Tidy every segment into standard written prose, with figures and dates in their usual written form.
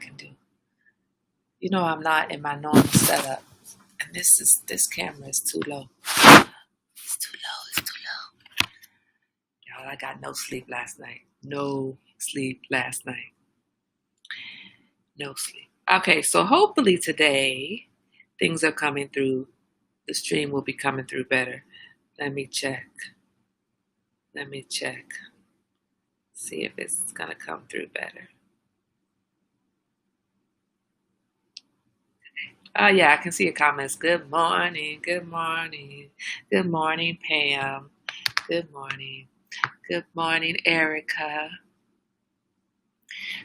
can do. You know, I'm not in my normal setup. And this camera is too low. It's too low. It's too low. Y'all, I got no sleep last night. No sleep last night. No sleep. Okay, so hopefully today things are coming through. The stream will be coming through better. Let me check. Let me check. See if it's going to come through better. Oh, yeah, I can see your comments. Good morning. Good morning. Good morning, Pam. Good morning. Good morning, Erica.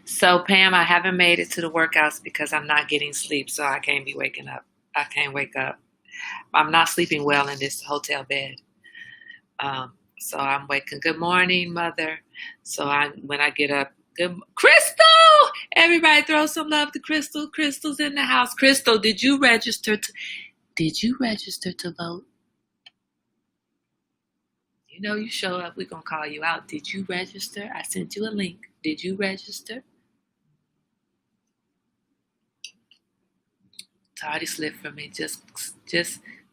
So, Pam, I haven't made it to the workouts because I'm not getting sleep, so I can't be waking up. I can't wake up. I'm not sleeping well in this hotel bed. So I'm waking. Good morning, Mother. So when I get up, Crystal! Everybody throw some love to Crystal. Crystal's in the house. Crystal, did you register to vote? You know you show up, we're going to call you out. Did you register? I sent you a link. Did you register? Tardy slipped for me. Just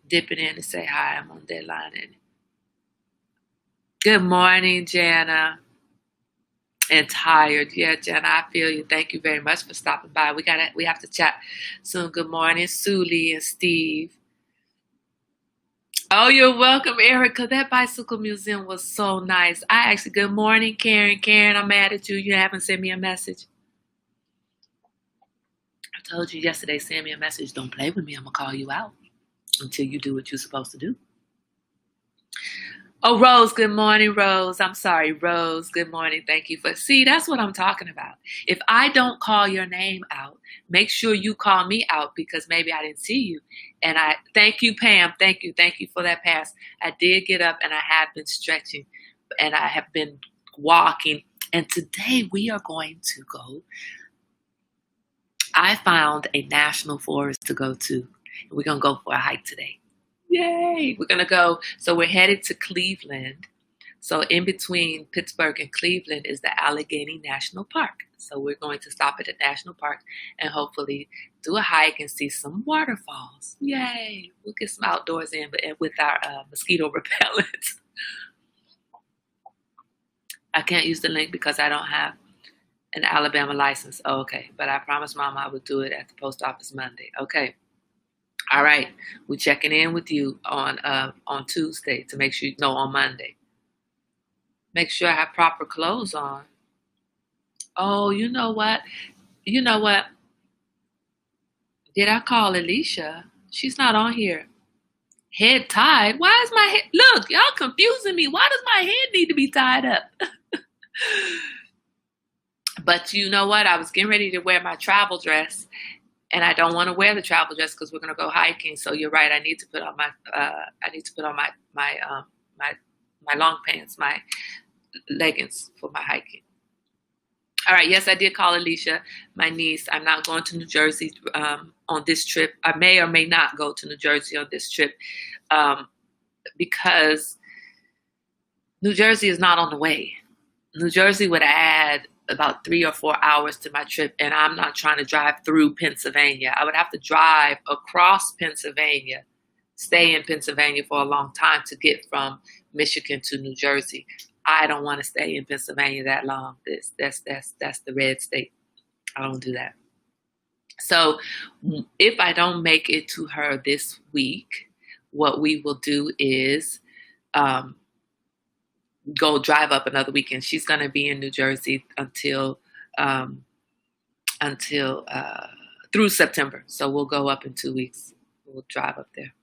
dip it in and say hi. I'm on deadline. Good morning, Jana. And tired. Yeah, Jana, I feel you. Thank you very much for stopping by. We have to chat soon. Good morning, Suli and Steve. Oh, you're welcome, Erica. That bicycle museum was so nice. Good morning, Karen. Karen, I'm mad at you. You haven't sent me a message. I told you yesterday, send me a message. Don't play with me. I'm going to call you out until you do what you're supposed to do. Oh, Rose, good morning, Rose. I'm sorry, Rose. Good morning. Thank you that's what I'm talking about. If I don't call your name out, make sure you call me out because maybe I didn't see you. And thank you, Pam. Thank you for that pass. I did get up and I have been stretching and I have been walking. And today we are going to go. I found a national forest to go to. We're going to go for a hike today. Yay! We're going to go. So we're headed to Cleveland. So in between Pittsburgh and Cleveland is the Allegheny National Park. So we're going to stop at the national park and hopefully do a hike and see some waterfalls. Yay! We'll get some outdoors in with our mosquito repellent. I can't use the link because I don't have an Alabama license. Oh, okay. But I promised Mama I would do it at the post office Monday. Okay. All right, we're checking in with you on Tuesday to make sure on Monday. Make sure I have proper clothes on. Oh, you know what? Did I call Alicia? She's not on here. Head tied? Why is my head? Look, y'all confusing me. Why does my head need to be tied up? But you know what? I was getting ready to wear my travel dress. And I don't want to wear the travel dress because we're going to go hiking. So you're right. I need to put on my long pants, my leggings for my hiking. All right. Yes, I did call Alicia, my niece. I'm not going to New Jersey on this trip. I may or may not go to New Jersey on this trip because New Jersey is not on the way. New Jersey would add about 3 or 4 hours to my trip, and I'm not trying to drive through Pennsylvania. I would have to drive across Pennsylvania, stay in Pennsylvania for a long time to get from Michigan to New Jersey. I don't want to stay in Pennsylvania that long. That's the red state. I don't do that. So if I don't make it to her this week, what we will do is go drive up another weekend. She's going to be in New Jersey until through September. So we'll go up in 2 weeks. We'll drive up there.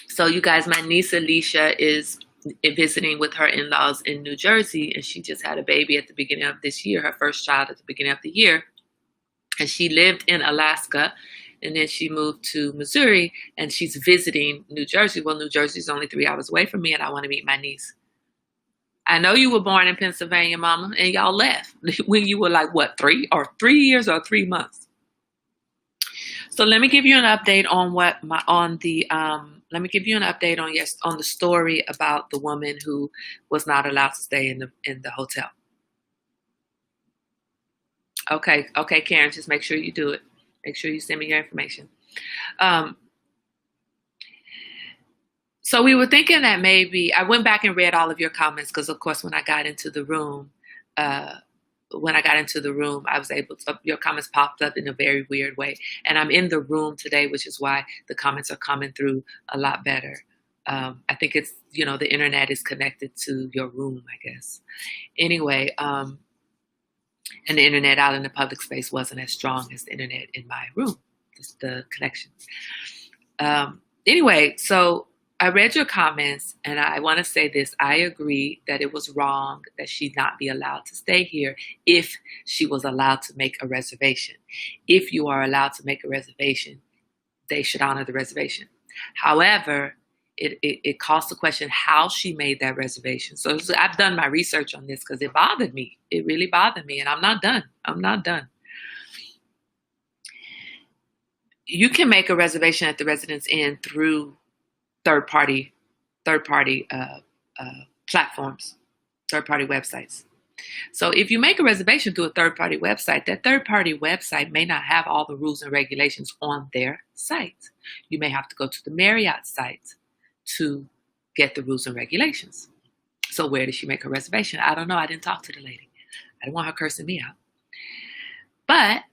So you guys, my niece Alicia is visiting with her in-laws in New Jersey, and she just had a baby at the beginning of this year, her first child at the beginning of the year. And she lived in Alaska, and then she moved to Missouri, and she's visiting New Jersey. Well, New Jersey is only 3 hours away from me, and I want to meet my niece. I know you were born in Pennsylvania, Mama, and y'all left when you were like, what, 3 years or 3 months? So let me give you an update on on the story about the woman who was not allowed to stay in the hotel. Okay, okay, Karen, just make sure you do it. Make sure you send me your information. Um, so we were thinking that maybe I went back and read all of your comments because, of course, when I got into the room, uh, I was able to, your comments popped up in a very weird way. And I'm in the room today, which is why the comments are coming through a lot better. I think it's, the internet is connected to your room, I guess. Anyway, and the internet out in the public space wasn't as strong as the internet in my room, just the connection. Anyway, so I read your comments, and I want to say this. I agree that it was wrong that she not be allowed to stay here if she was allowed to make a reservation. If you are allowed to make a reservation, they should honor the reservation. However, it calls the question how she made that reservation. So I've done my research on this because it bothered me. It really bothered me, and I'm not done. I'm not done. You can make a reservation at the Residence Inn through third-party platforms, third-party websites. So if you make a reservation through a third-party website, that third-party website may not have all the rules and regulations on their site. You may have to go to the Marriott site to get the rules and regulations. So where did she make her reservation? I don't know. I didn't talk to the lady. I didn't want her cursing me out. But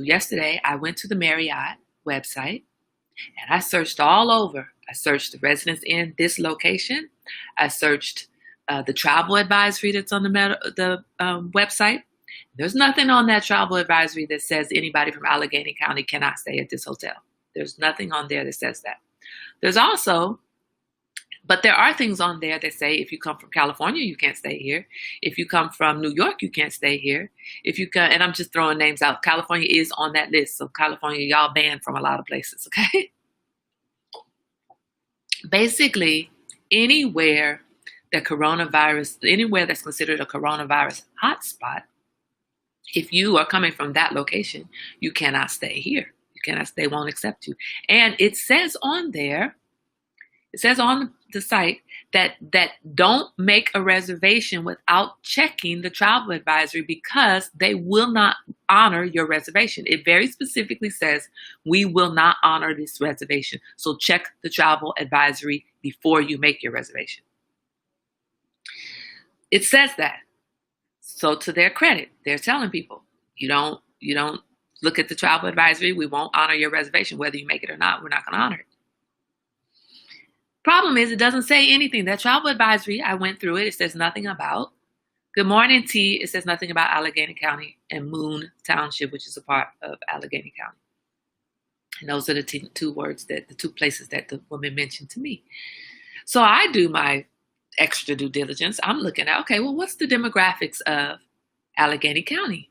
yesterday, I went to the Marriott website and I searched all over. I searched the Residence Inn, this location. I searched the travel advisory that's on the website. There's nothing on that travel advisory that says anybody from Allegheny County cannot stay at this hotel. There's nothing on there that says that. But there are things on there that say if you come from California, you can't stay here. If you come from New York, you can't stay here. And I'm just throwing names out. California is on that list. So California, y'all banned from a lot of places, okay? Basically, anywhere that's considered a coronavirus hotspot, if you are coming from that location, you cannot stay here. They won't accept you. And it says on there, the site that don't make a reservation without checking the travel advisory because they will not honor your reservation. It very specifically says, we will not honor this reservation. So check the travel advisory before you make your reservation. It says that. So to their credit, they're telling people, you don't look at the travel advisory. We won't honor your reservation. Whether you make it or not, we're not going to honor it. Problem is, it doesn't say anything. That travel advisory, I went through it. It says nothing about Good Morning T. It says nothing about Allegheny County and Moon Township, which is a part of Allegheny County. And those are the two places that the woman mentioned to me. So I do my extra due diligence. I'm looking at, okay, well, what's the demographics of Allegheny County?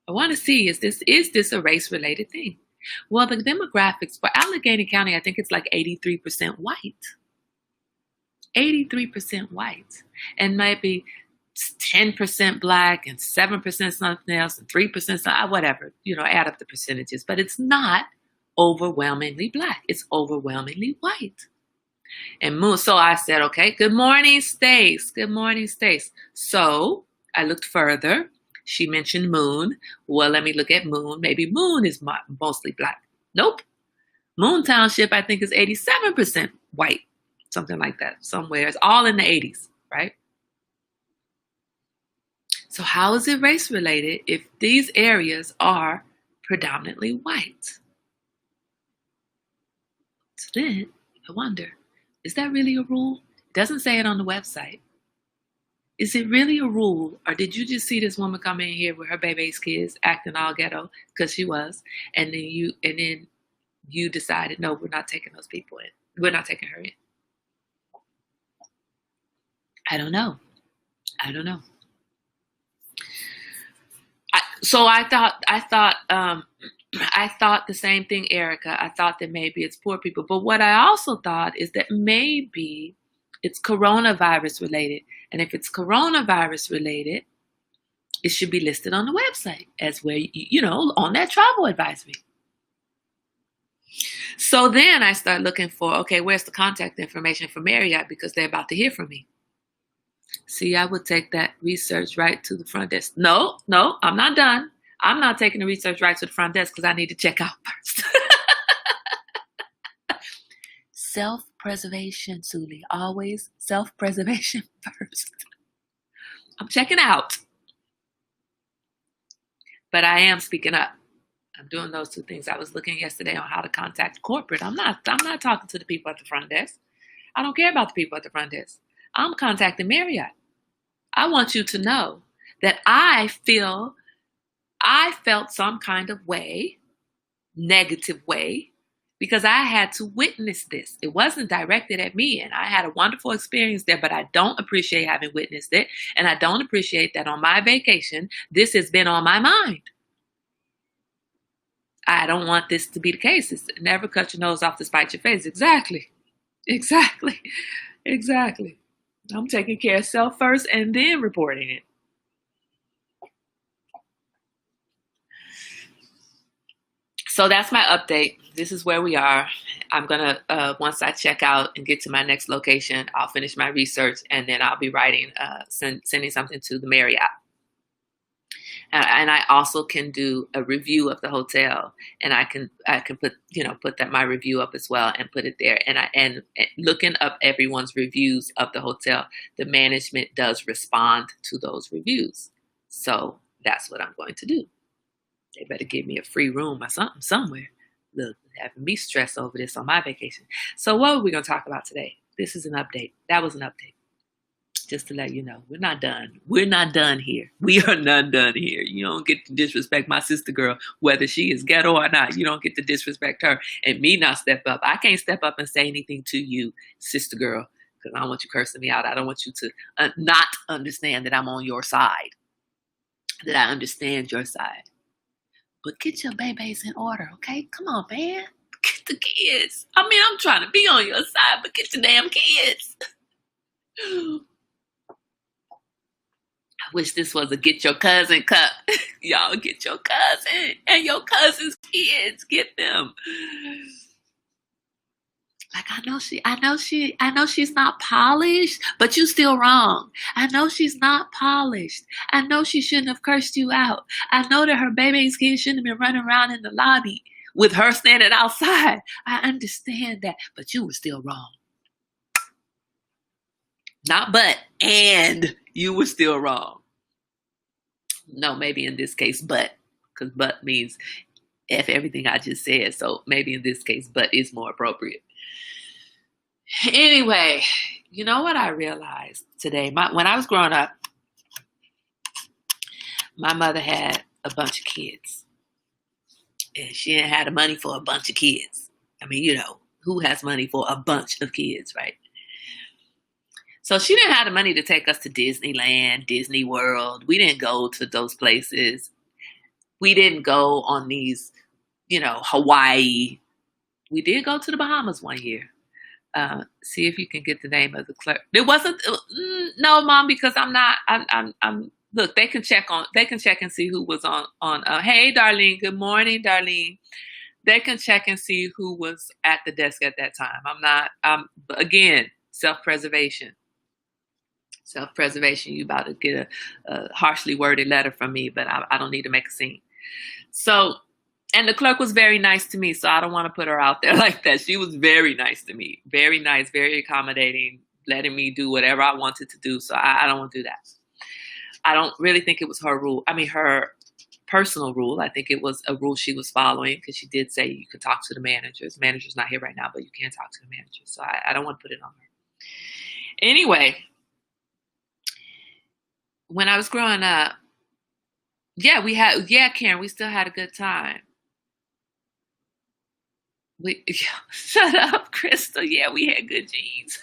I want to see, is this a race-related thing? Well, the demographics for Allegheny County, I think it's like 83% white. 83% white. And maybe 10% black and 7% something else and 3% something, whatever, add up the percentages. But it's not overwhelmingly black. It's overwhelmingly white. And Moon, so I said, okay, good morning, Stace. Good morning, Stace. So I looked further. She mentioned Moon. Well, let me look at Moon. Maybe Moon is mostly black. Nope. Moon Township, I think, is 87% white. Something like that. Somewhere. It's all in the 80s, right? So how is it race related if these areas are predominantly white? So then I wonder, is that really a rule? It doesn't say it on the website. Is it really a rule, or did you just see this woman come in here with her baby's kids acting all ghetto because she was, and then you decided, no, we're not taking those people in. We're not taking her in. I don't know. I thought the same thing, Erica. I thought that maybe it's poor people, but what I also thought is that maybe it's coronavirus related. And if it's coronavirus related, it should be listed on the website as where, on that travel advisory. So then I start looking for, okay, where's the contact information for Marriott because they're about to hear from me. See, I would take that research right to the front desk. No, I'm not done. I'm not taking the research right to the front desk because I need to check out first. Self-preservation, Suli. Always self-preservation first. I'm checking out. But I am speaking up. I'm doing those two things. I was looking yesterday on how to contact corporate. I'm not talking to the people at the front desk. I don't care about the people at the front desk. I'm contacting Marriott. I want you to know that I felt some kind of way, negative way, because I had to witness this. It wasn't directed at me, and I had a wonderful experience there, but I don't appreciate having witnessed it, and I don't appreciate that on my vacation, this has been on my mind. I don't want this to be the case. It's never cut your nose off to spite your face. Exactly. I'm taking care of self first and then reporting it. So that's my update. This is where we are. I'm going to, once I check out and get to my next location, I'll finish my research and then I'll be writing, sending something to the Marriott. And I also can do a review of the hotel, and I can put that my review up as well and put it there. And looking up everyone's reviews of the hotel, the management does respond to those reviews. So that's what I'm going to do. They better give me a free room or something somewhere. Look, having me stress over this on my vacation. So what are we going to talk about today? This is an update. That was an update. Just to let you know, we're not done. We're not done here. We are not done here. You don't get to disrespect my sister girl, whether she is ghetto or not. You don't get to disrespect her and me not step up. I can't step up and say anything to you, sister girl, because I don't want you cursing me out. I don't want you to not understand that I'm on your side, that I understand your side. But get your babies in order, okay? Come on, man. Get the kids. I mean, I'm trying to be on your side, but get your damn kids. I wish this was a get your cousin cup. Y'all get your cousin and your cousin's kids. Get them. Like, I know she's not polished, but you still wrong. I know she's not polished. I know she shouldn't have cursed you out. I know that her baby's kids shouldn't have been running around in the lobby with her standing outside. I understand that, but you were still wrong. Not but, and you were still wrong. No, maybe in this case, but, because but means F everything I just said. So maybe in this case, but is more appropriate. Anyway, you know what I realized today? When I was growing up, my mother had a bunch of kids. And she didn't have the money for a bunch of kids. I mean, who has money for a bunch of kids, right? So she didn't have the money to take us to Disneyland, Disney World. We didn't go to those places. We didn't go on these, Hawaii. We did go to the Bahamas one year. See if you can get the name of the clerk. It wasn't, no, Mom, because I'm look, they can check and see who was on, hey, Darlene, good morning, Darlene. They can check and see who was at the desk at that time. Again, self-preservation. Self-preservation, you about to get a harshly worded letter from me, but I don't need to make a scene. So, and the clerk was very nice to me, so I don't want to put her out there like that. She was very nice to me. Very nice, very accommodating, letting me do whatever I wanted to do. So I don't want to do that. I don't really think it was her rule. I mean, her personal rule. I think it was a rule she was following because she did say you can talk to the managers. The manager's not here right now, but you can talk to the manager. So I don't want to put it on her. Anyway, when I was growing up, Karen, we still had a good time. Shut up, Crystal. Yeah, we had good genes.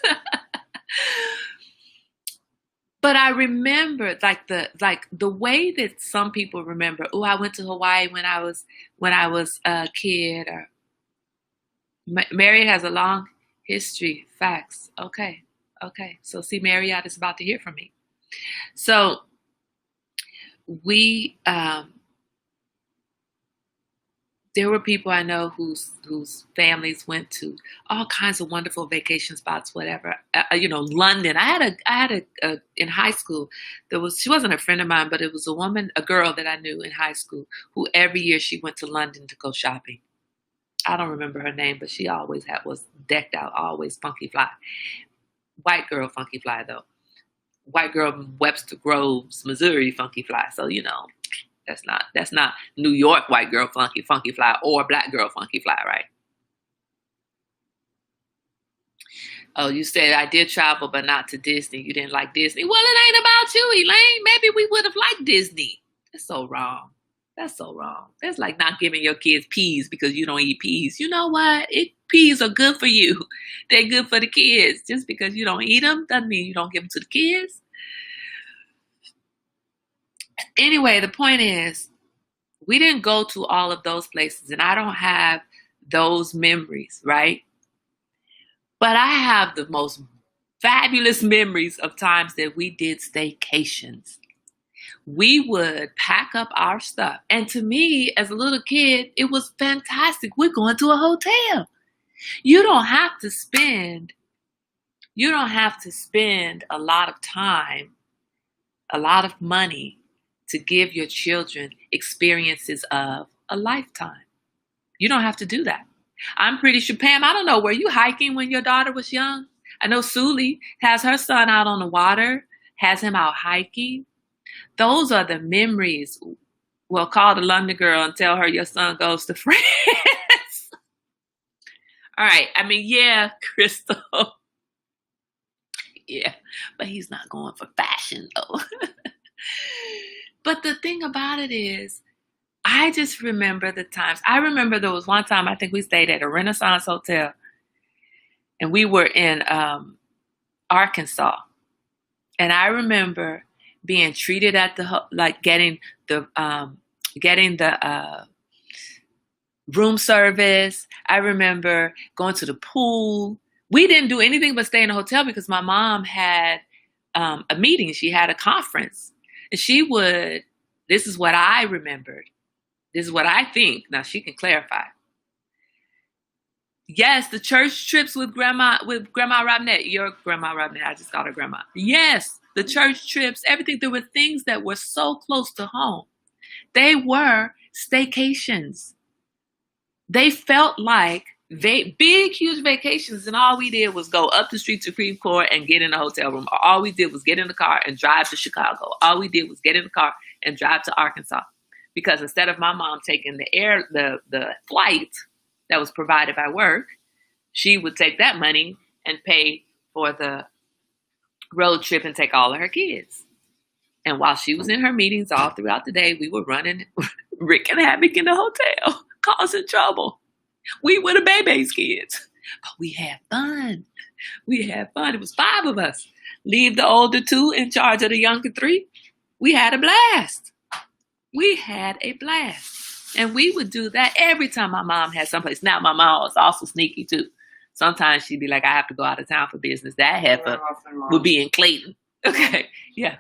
But I remember the way that some people remember, oh, I went to Hawaii when I was a kid, or Marriott has a long history. Facts. Okay. So see, Marriott is about to hear from me. So we There were people I know whose families went to all kinds of wonderful vacation spots, whatever. London. I had a in high school. She wasn't a friend of mine, but it was a girl that I knew in high school who every year she went to London to go shopping. I don't remember her name, but she always was decked out, always funky fly. White girl, funky fly though. White girl from Webster Groves, Missouri, funky fly. So that's not New York white girl funky fly or black girl funky fly, right? Oh, you said I did travel, but not to Disney. You didn't like Disney. Well, it ain't about you, Elaine. Maybe we would have liked Disney. That's so wrong. That's so wrong. That's like not giving your kids peas because you don't eat peas. You know what? Peas are good for you. They're good for the kids. Just because you don't eat them doesn't mean you don't give them to the kids. Anyway, the point is, we didn't go to all of those places, and I don't have those memories, right? But I have the most fabulous memories of times that we did staycations. We would pack up our stuff. And to me, as a little kid, it was fantastic. We're going to a hotel. You don't have to spend a lot of time, a lot of money to give your children experiences of a lifetime. You don't have to do that. I'm pretty sure, Pam, I don't know, were you hiking when your daughter was young? I know Suli has her son out on the water, has him out hiking. Those are the memories. Well, call the London girl and tell her your son goes to France. All right. I mean, yeah, Crystal. Yeah, but he's not going for fashion, though. But the thing about it is, I just remember the times. I remember there was one time I think we stayed at a Renaissance hotel, and we were in Arkansas. And I remember being treated at getting the room service. I remember going to the pool. We didn't do anything but stay in a hotel because my mom had a meeting. She had a conference. And this is what I remembered. This is what I think. Now she can clarify. Yes, the church trips with Grandma Robinette. Your Grandma Robinette. I just called her Grandma. Yes, the church trips, everything. There were things that were so close to home. They were staycations. They felt like big, huge vacations, and all we did was go up the street to Supreme Court and get in a hotel room. Or all we did was get in the car and drive to Chicago. All we did was get in the car and drive to Arkansas. Because instead of my mom taking the flight that was provided by work, she would take that money and pay for the road trip and take all of her kids. And while she was in her meetings all throughout the day, we were running Rick and havoc in the hotel, causing trouble. We were the baby's kids. But we had fun. It was 5 of us. Leave the older 2 in charge of the younger 3. We had a blast. And we would do that every time my mom had someplace. Now, my mom was also sneaky, too. Sometimes she'd be like, I have to go out of town for business. That heifer would be in Clayton. Okay, yeah.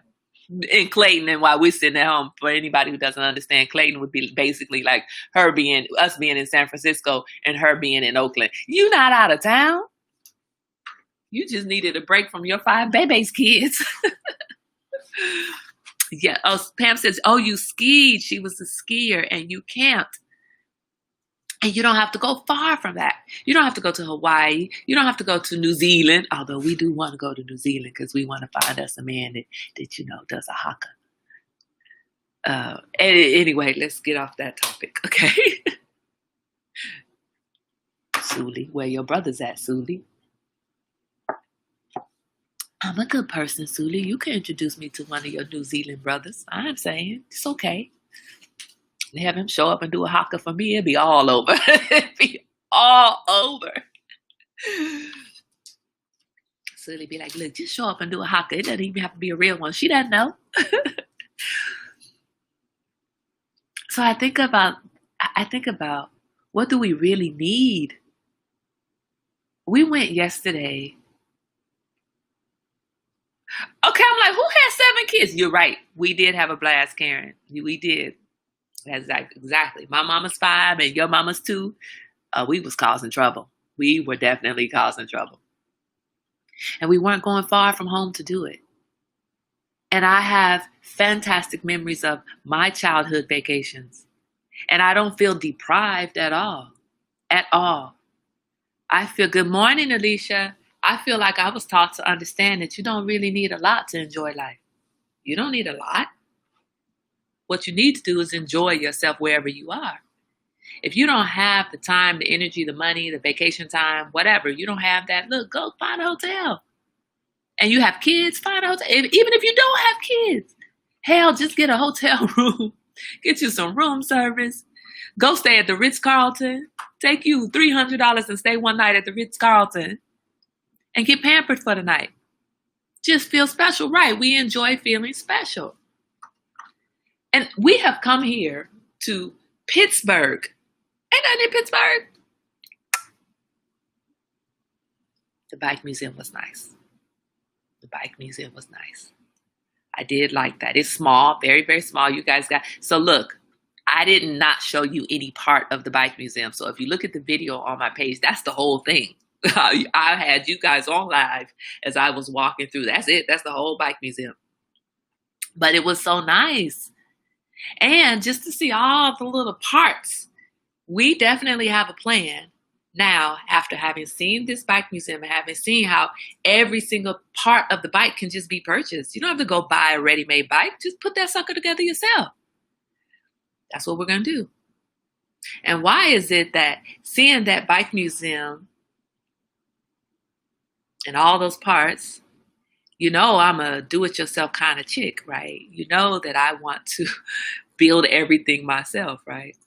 In Clayton, and while we're sitting at home, for anybody who doesn't understand, Clayton would be basically like us being in San Francisco and her being in Oakland. You not out of town. You just needed a break from your 5 baby's kids. Yeah. Oh, Pam says, oh, you skied. She was a skier and you camped. And you don't have to go far from that. You don't have to go to Hawaii. You don't have to go to New Zealand, although we do want to go to New Zealand because we want to find us a man that does a haka. Anyway, let's get off that topic, okay? Suli, where your brother's at, Suli? I'm a good person, Suli. You can introduce me to one of your New Zealand brothers. I'm saying it's okay. Have him show up and do a haka for me. It'd be all over. It'd be all over. So they'd be like, look, just show up and do a haka. It doesn't even have to be a real one. She doesn't know. So I think about what do we really need? We went yesterday. Okay, I'm like, who has 7 kids? You're right. We did have a blast, Karen. We did. Exactly. My mama's 5 and your mama's 2. We was causing trouble. We were definitely causing trouble. And we weren't going far from home to do it. And I have fantastic memories of my childhood vacations. And I don't feel deprived at all. At all. I feel, good morning, Alicia. I feel like I was taught to understand that you don't really need a lot to enjoy life. You don't need a lot. What you need to do is enjoy yourself wherever you are. If you don't have the time, the energy, the money, the vacation time, whatever, you don't have that, look, go find a hotel. And you have kids, find a hotel. Even if you don't have kids, hell, just get a hotel room. Get you some room service. Go stay at the Ritz-Carlton. Take you $300 and stay one night at the Ritz-Carlton and get pampered for the night. Just feel special, right? We enjoy feeling special. And we have come here to Pittsburgh. Ain't that in Pittsburgh? The bike museum was nice. The bike museum was nice. I did like that. It's small, very, very small. You guys got, so look, I did not show you any part of the bike museum. So if you look at the video on my page, that's the whole thing. I had you guys on live as I was walking through. That's it. That's the whole bike museum. But it was so nice. And just to see all the little parts, we definitely have a plan now, after having seen this bike museum and having seen how every single part of the bike can just be purchased. You don't have to go buy a ready-made bike. Just put that sucker together yourself. That's what we're going to do. And why is it that seeing that bike museum and all those parts, you know I'm a do-it-yourself kind of chick, right? You know that I want to build everything myself, right?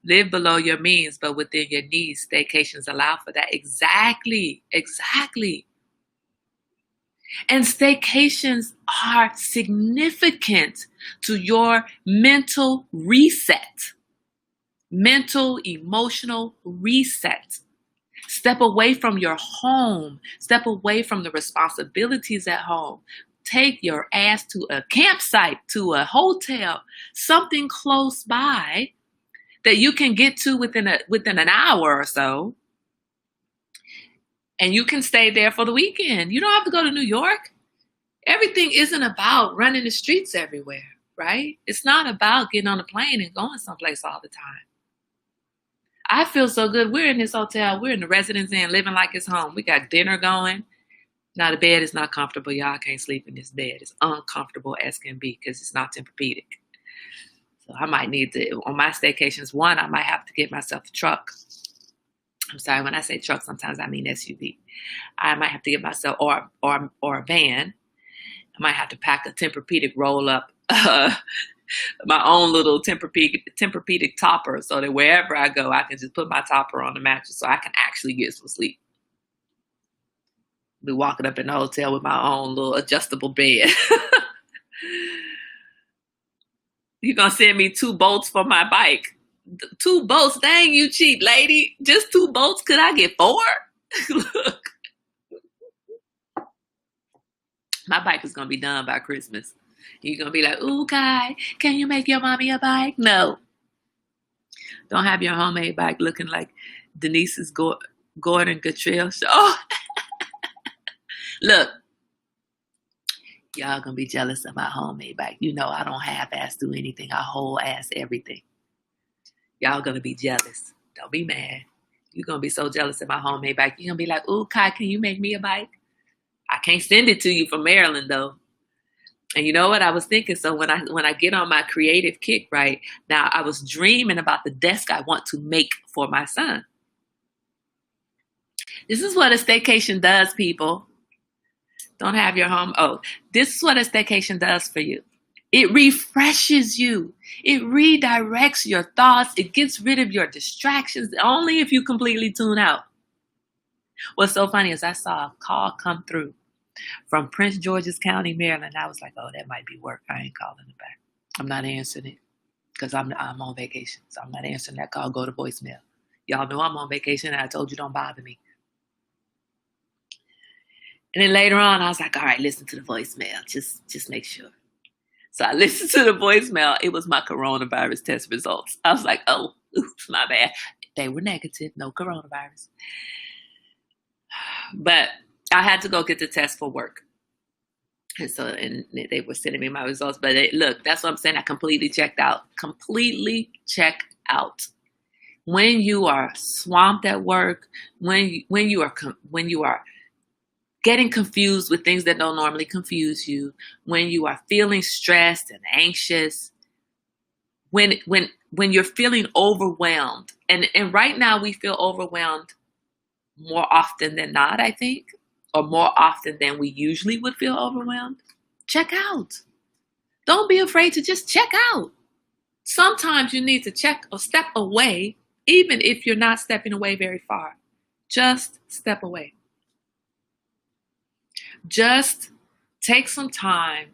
Live below your means, but within your needs. Staycations allow for that. Exactly. And staycations are significant to your mental reset, mental, emotional reset. Step away from your home. Step away from the responsibilities at home. Take your ass to a campsite, to a hotel, something close by that you can get to within an hour or so. And you can stay there for the weekend. You don't have to go to New York. Everything isn't about running the streets everywhere, right? It's not about getting on a plane and going someplace all the time. I feel so good. We're in this hotel. We're in the Residence Inn, living like it's home. We got dinner going. Now, the bed is not comfortable. Y'all can't sleep in this bed. It's uncomfortable as can be because it's not Tempur-Pedic. So I might need to, on my staycations, one, I might have to get myself a truck. I'm sorry, when I say truck, sometimes I mean SUV. I might have to get myself, or a van. I might have to pack a Tempur-Pedic roll up, my own little Tempur-Pedic topper, so that wherever I go, I can just put my topper on the mattress so I can actually get some sleep. Be walking up in the hotel with my own little adjustable bed. You're going to send me 2 bolts for my bike. 2 bolts? Dang, you cheap lady. Just 2 bolts? Could I get 4? Look. My bike is going to be done by Christmas. You're going to be like, ooh, Kai, can you make your mommy a bike? No. Don't have your homemade bike looking like Denise's Gordon Guttrell show. Oh. Look. Y'all gonna be jealous of my homemade bike. You know I don't half-ass do anything. I whole-ass everything. Y'all gonna be jealous. Don't be mad. You're gonna be so jealous of my homemade bike. You're gonna be like, ooh, Kai, can you make me a bike? I can't send it to you from Maryland, though. And you know what I was thinking? So when I get on my creative kick, right, now I was dreaming about the desk I want to make for my son. This is what a staycation does, people. Don't have your home. Oh, this is what a staycation does for you. It refreshes you. It redirects your thoughts. It gets rid of your distractions, only if you completely tune out. What's so funny is I saw a call come through from Prince George's County, Maryland. I was like, oh, that might be work. I ain't calling it back. I'm not answering it because I'm on vacation. So I'm not answering that call. Go to voicemail. Y'all know I'm on vacation and I told you don't bother me. And then later on, I was like, all right, listen to the voicemail. Just make sure. So I listened to the voicemail. It was my coronavirus test results. I was like, oh, oops, my bad. They were negative, no coronavirus. But I had to go get the test for work. And they were sending me my results. But look, that's what I'm saying. I completely checked out. Completely check out. When you are swamped at work, when you are getting confused with things that don't normally confuse you, when you are feeling stressed and anxious, when you're feeling overwhelmed, and right now we feel overwhelmed more often than not, I think, or more often than we usually would feel overwhelmed. Check out. Don't be afraid to just check out. Sometimes you need to check or step away, even if you're not stepping away very far. Just step away. Just take some time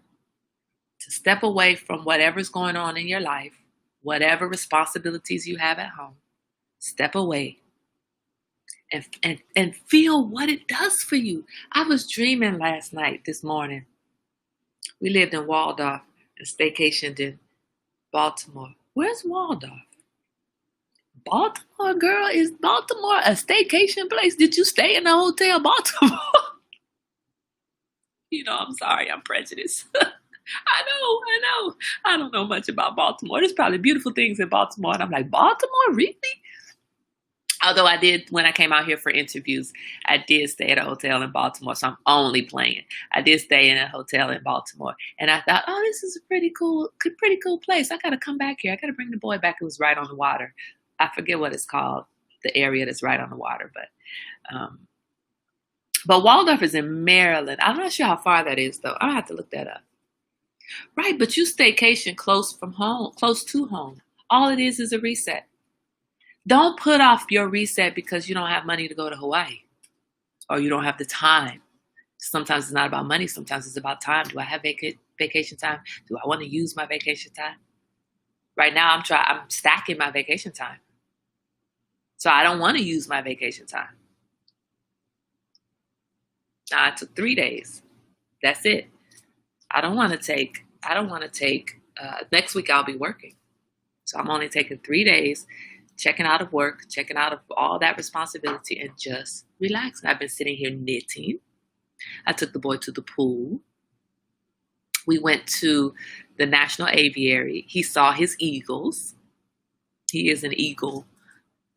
to step away from whatever's going on in your life, whatever responsibilities you have at home. Step away and feel what it does for you. I was dreaming this morning. We lived in Waldorf and staycationed in Baltimore. Where's Waldorf? Baltimore, girl? Is Baltimore a staycation place? Did you stay in a hotel, Baltimore? I'm sorry, I'm prejudiced. I know. I don't know much about Baltimore. There's probably beautiful things in Baltimore. And I'm like, Baltimore, really? Although I did, when I came out here for interviews, I did stay at a hotel in Baltimore. So I'm only playing. I did stay in a hotel in Baltimore. And I thought, oh, this is a pretty cool place. I got to come back here. I got to bring the boy back. It was right on the water. I forget what it's called, the area that's right on the water. But Waldorf is in Maryland. I'm not sure how far that is, though. I'll have to look that up. Right, but you staycation close to home. All it is a reset. Don't put off your reset because you don't have money to go to Hawaii or you don't have the time. Sometimes it's not about money. Sometimes it's about time. Do I have vacation time? Do I want to use my vacation time? Right now, I'm stacking my vacation time. So I don't want to use my vacation time. Now, I took 3 days. That's it. I don't want to take, next week I'll be working. So I'm only taking 3 days, checking out of work, checking out of all that responsibility and just relaxing. I've been sitting here knitting. I took the boy to the pool. We went to the National Aviary. He saw his eagles. He is an eagle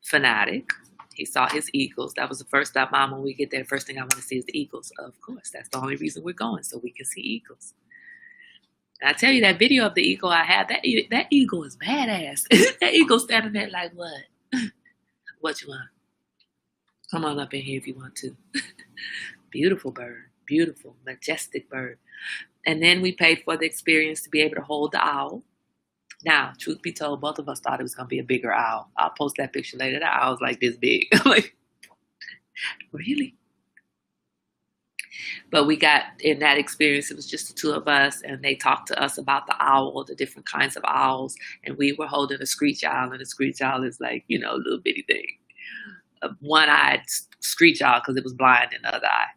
fanatic. He saw his eagles. That was the first stop, Mom. When we get there, first thing I want to see is the eagles. Of course, that's the only reason we're going, so we can see eagles. And I tell you, that video of the eagle I had, that eagle is badass. That eagle standing there like, what? What you want? Come on up in here if you want to. Beautiful bird. Beautiful, majestic bird. And then we paid for the experience to be able to hold the owl. Now, truth be told, both of us thought it was going to be a bigger owl. I'll post that picture later. That owl's like this big. I'm like, really? But we got, in that experience, it was just the two of us, and they talked to us about the owl, the different kinds of owls, and we were holding a screech owl, and a screech owl is like, a little bitty thing. A one-eyed screech owl because it was blind in the other eye.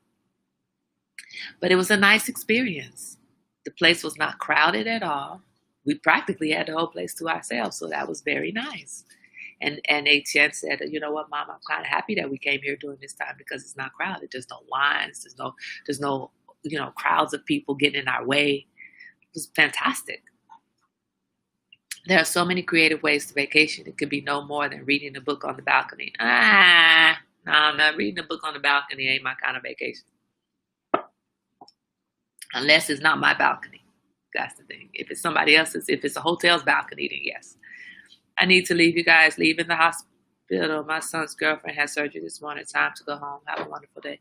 But it was a nice experience. The place was not crowded at all. We practically had the whole place to ourselves, so that was very nice. And Chen said, you know what, Mom, I'm kind of happy that we came here during this time because it's not crowded. There's no lines. There's no crowds of people getting in our way. It was fantastic. There are so many creative ways to vacation. It could be no more than reading a book on the balcony. No, I'm not reading a book on the balcony. Ain't my kind of vacation. Unless it's not my balcony. That's the thing. If it's somebody else's, if it's a hotel's balcony, then yes. I need to leave, you guys. Leaving the hospital. My son's girlfriend had surgery this morning. Time to go home. Have a wonderful day.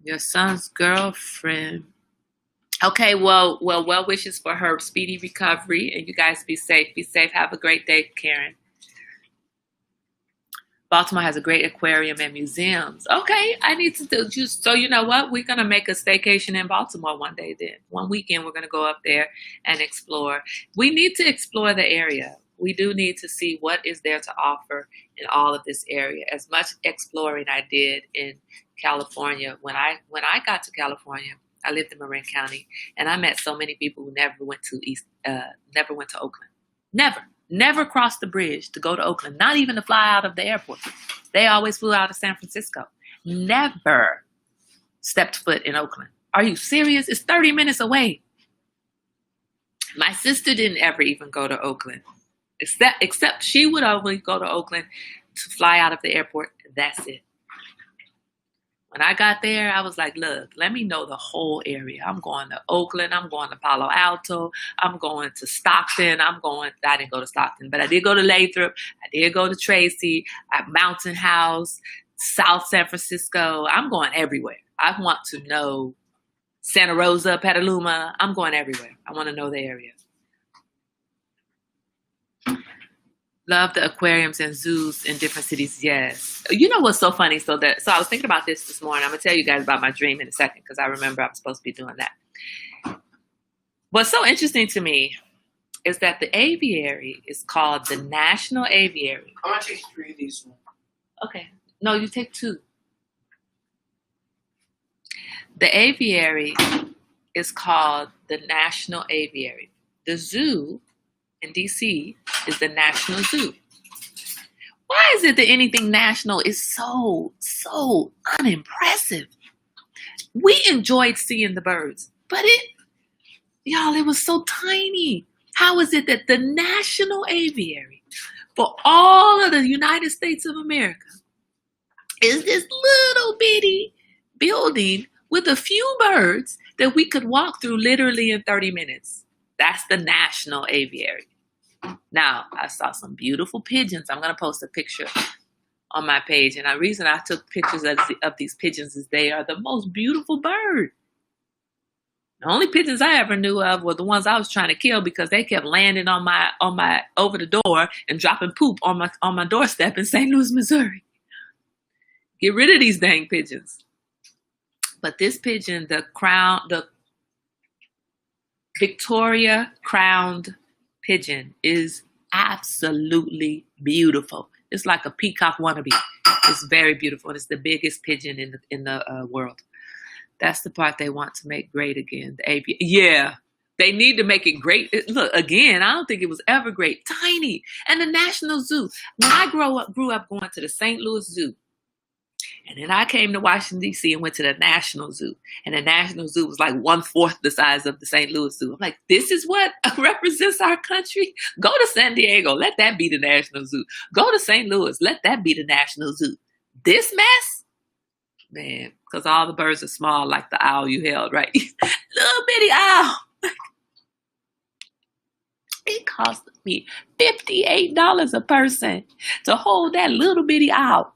Your son's girlfriend. Okay, well wishes for her speedy recovery. And you guys be safe. Be safe. Have a great day, Karen. Baltimore has a great aquarium and museums. Okay, I need to do just, so you know what? We're going to make a staycation in Baltimore one day then. One weekend, we're going to go up there and explore. We need to explore the area. We do need to see what is there to offer in all of this area. As much exploring I did in California. When I got to California, I lived in Marin County, and I met so many people who never went to never went to Oakland. Never crossed the bridge to go to Oakland, not even to fly out of the airport. They always flew out of San Francisco. Never stepped foot in Oakland. Are you serious? It's 30 minutes away. My sister didn't ever even go to Oakland, except she would only go to Oakland to fly out of the airport. That's it. When I got there, I was like, look, let me know the whole area. I'm going to Oakland. I'm going to Palo Alto. I'm going to Stockton. I didn't go to Stockton, but I did go to Lathrop. I did go to Tracy, at Mountain House, South San Francisco. I'm going everywhere. I want to know Santa Rosa, Petaluma. I'm going everywhere. I want to know the area. Love the aquariums and zoos in different cities. Yes. You know what's so funny? So I was thinking about this morning. I'm going to tell you guys about my dream in a second because I remember I'm supposed to be doing that. What's so interesting to me is that the aviary is called the National Aviary. I'm going to take 3 of these. Okay. No, you take 2. The aviary is called the National Aviary. The zoo in DC is the National Zoo. Why is it that anything national is so unimpressive? We enjoyed seeing the birds, but it was so tiny. How is it that the National Aviary for all of the United States of America is this little bitty building with a few birds that we could walk through literally in 30 minutes? That's the National Aviary. Now, I saw some beautiful pigeons. I'm going to post a picture on my page. And the reason I took pictures of these pigeons is they are the most beautiful bird. The only pigeons I ever knew of were the ones I was trying to kill because they kept landing on my over the door and dropping poop on my doorstep in St. Louis, Missouri. Get rid of these dang pigeons. But this pigeon, the Victoria crowned pigeon, is absolutely beautiful. It's like a peacock wannabe. It's very beautiful. And it's the biggest pigeon in the world. That's the part they want to make great again. The aviary. Yeah, they need to make it great. Look, again, I don't think it was ever great. Tiny. And the National Zoo. When I grew up going to the St. Louis Zoo, and then I came to Washington, D.C. and went to the National Zoo. And the National Zoo was like 1/4 the size of the St. Louis Zoo. I'm like, this is what represents our country? Go to San Diego. Let that be the National Zoo. Go to St. Louis. Let that be the National Zoo. This mess? Man, because all the birds are small like the owl you held, right? Little bitty owl. It cost me $58 a person to hold that little bitty owl.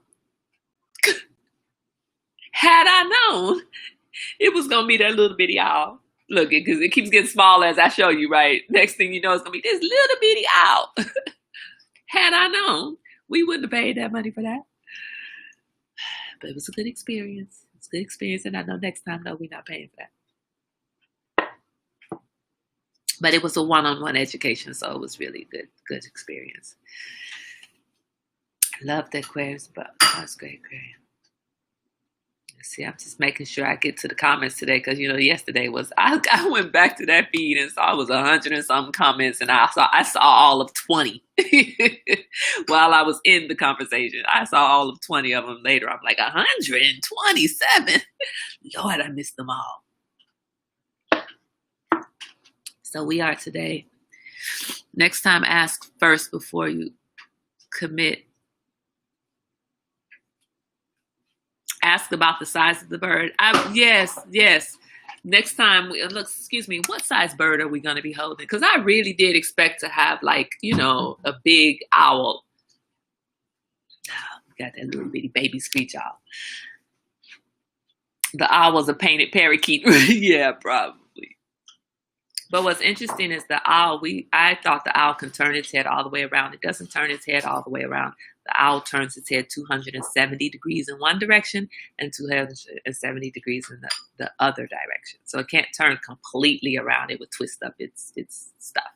Had I known it was going to be that little bitty owl. Look, because it keeps getting smaller as I show you, right? Next thing you know, it's going to be this little bitty owl. Had I known, we wouldn't have paid that money for that. But it was a good experience. It's a good experience, and I know next time, no, we're not paying for that. But it was a one-on-one education, so it was really good experience. I love the aquariums, but that was great aquarium. See, I'm just making sure I get to the comments today because, yesterday was, I went back to that feed and saw it was 100 and something comments, and I saw all of 20 while I was in the conversation. I saw all of 20 of them later. I'm like, 127? Lord, I missed them all. So we are today. Next time, ask first before you commit. Ask about the size of the bird. Yes. Next time, what size bird are we going to be holding? Because I really did expect to have a big owl. We got that little bitty baby screech owl. The owl was a painted parakeet. Yeah, probably. But what's interesting is the owl, I thought the owl can turn its head all the way around. It doesn't turn its head all the way around. The owl turns its head 270 degrees in one direction and 270 degrees in the other direction. So it can't turn completely around. It would twist up its stuff.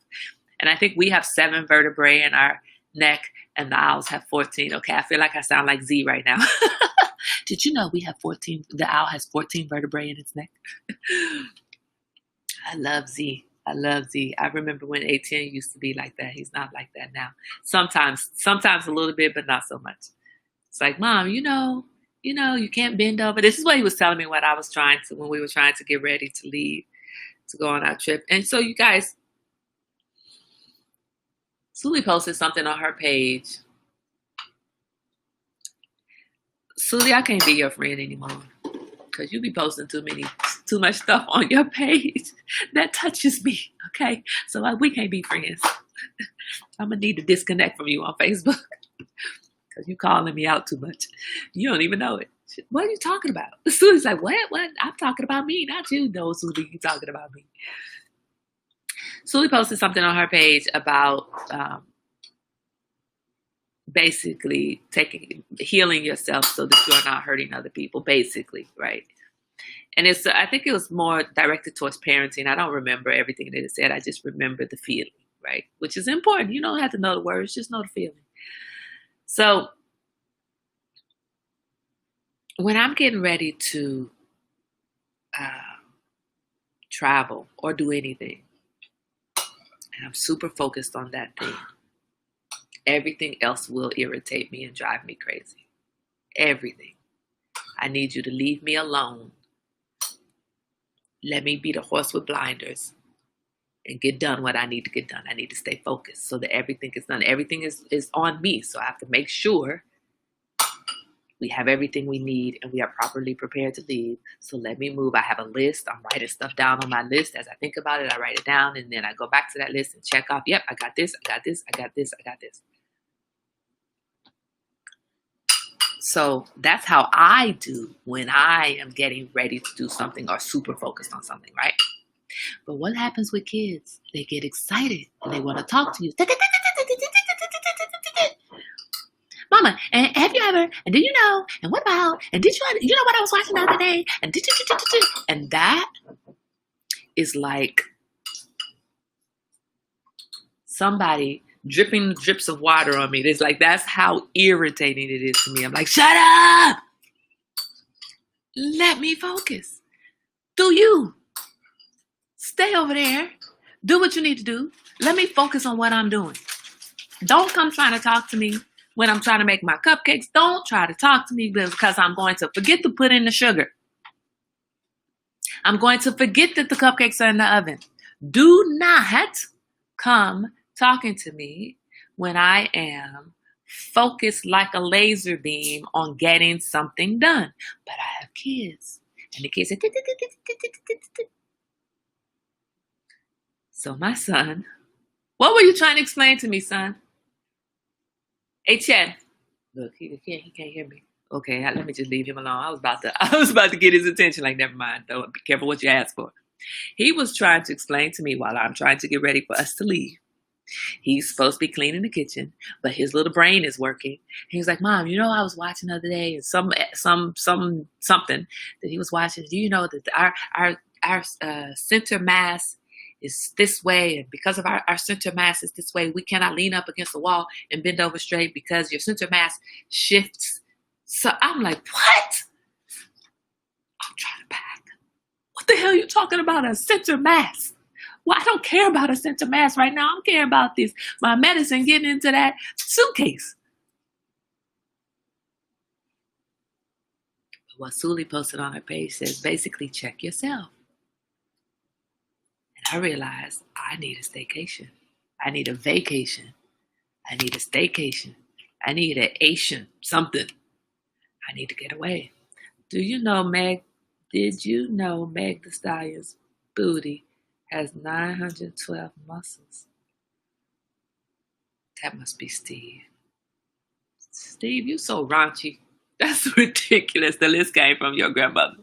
And I think we have 7 vertebrae in our neck and the owls have 14. Okay, I feel like I sound like Z right now. Did you know we have 14, the owl has 14 vertebrae in its neck? I love Z. I love Z. I remember when A10 used to be like that. He's not like that now. Sometimes a little bit, but not so much. It's like, Mom, you can't bend over. This is what he was telling me when we were trying to get ready to leave to go on our trip. And so you guys, Suli posted something on her page. Suli, I can't be your friend anymore because you be posting too much stuff on your page that touches me. Okay, so we can't be friends. I'm gonna need to disconnect from you on Facebook because you calling me out too much. You don't even know it. What are you talking about? Suli's like, what? I'm talking about me, not you. No, Suli, you talking about me. Suli posted something on her page about basically healing yourself so that you're not hurting other people, basically, right? And I think it was more directed towards parenting. I don't remember everything that it said. I just remember the feeling, right? Which is important. You don't have to know the words, just know the feeling. So when I'm getting ready to travel or do anything, and I'm super focused on that thing, everything else will irritate me and drive me crazy. Everything. I need you to leave me alone. Let me be the horse with blinders and get done what I need to get done. I need to stay focused so that everything is done. Everything is on me. So I have to make sure we have everything we need and we are properly prepared to leave. So let me move. I have a list. I'm writing stuff down on my list. As I think about it, I write it down and then I go back to that list and check off. Yep, I got this, I got this, I got this, I got this. So that's how I do when I am getting ready to do something or super focused on something, right? But what happens with kids? They get excited and they want to talk to you. Mama, and have you ever, and did you know, and what about, and did you know what I was watching the other day? And that is like somebody dripping drips of water on me. It's like, that's how irritating it is to me. I'm like, shut up! Let me focus. Do you. Stay over there. Do what you need to do. Let me focus on what I'm doing. Don't come trying to talk to me when I'm trying to make my cupcakes. Don't try to talk to me because I'm going to forget to put in the sugar. I'm going to forget that the cupcakes are in the oven. Do not come talking to me when I am focused like a laser beam on getting something done. But I have kids, and the kids say, so my son, what were you trying to explain to me, son? Hey, Chad. Look, he can't hear me. Okay, let me just leave him alone. I was about to get his attention. Like, never mind. Don't be careful what you ask for. He was trying to explain to me while I'm trying to get ready for us to leave. He's supposed to be cleaning the kitchen, but his little brain is working. He was like, Mom, I was watching the other day and something that he was watching. Do you know that our center mass is this way, and because of our center mass is this way, we cannot lean up against the wall and bend over straight because your center mass shifts. So I'm like, what? I'm trying to pack. What the hell are you talking about, a center mass? Well, I don't care about a center mass right now. I'm caring about this, my medicine getting into that suitcase. But what Suli posted on her page says, basically, check yourself. And I realized I need a staycation. I need a vacation. I need a staycation. I need an Asian something. I need to get away. Did you know Meg the Stallion's booty has 912 muscles? That must be Steve. Steve, you so raunchy. That's ridiculous. The list came from your grandmother.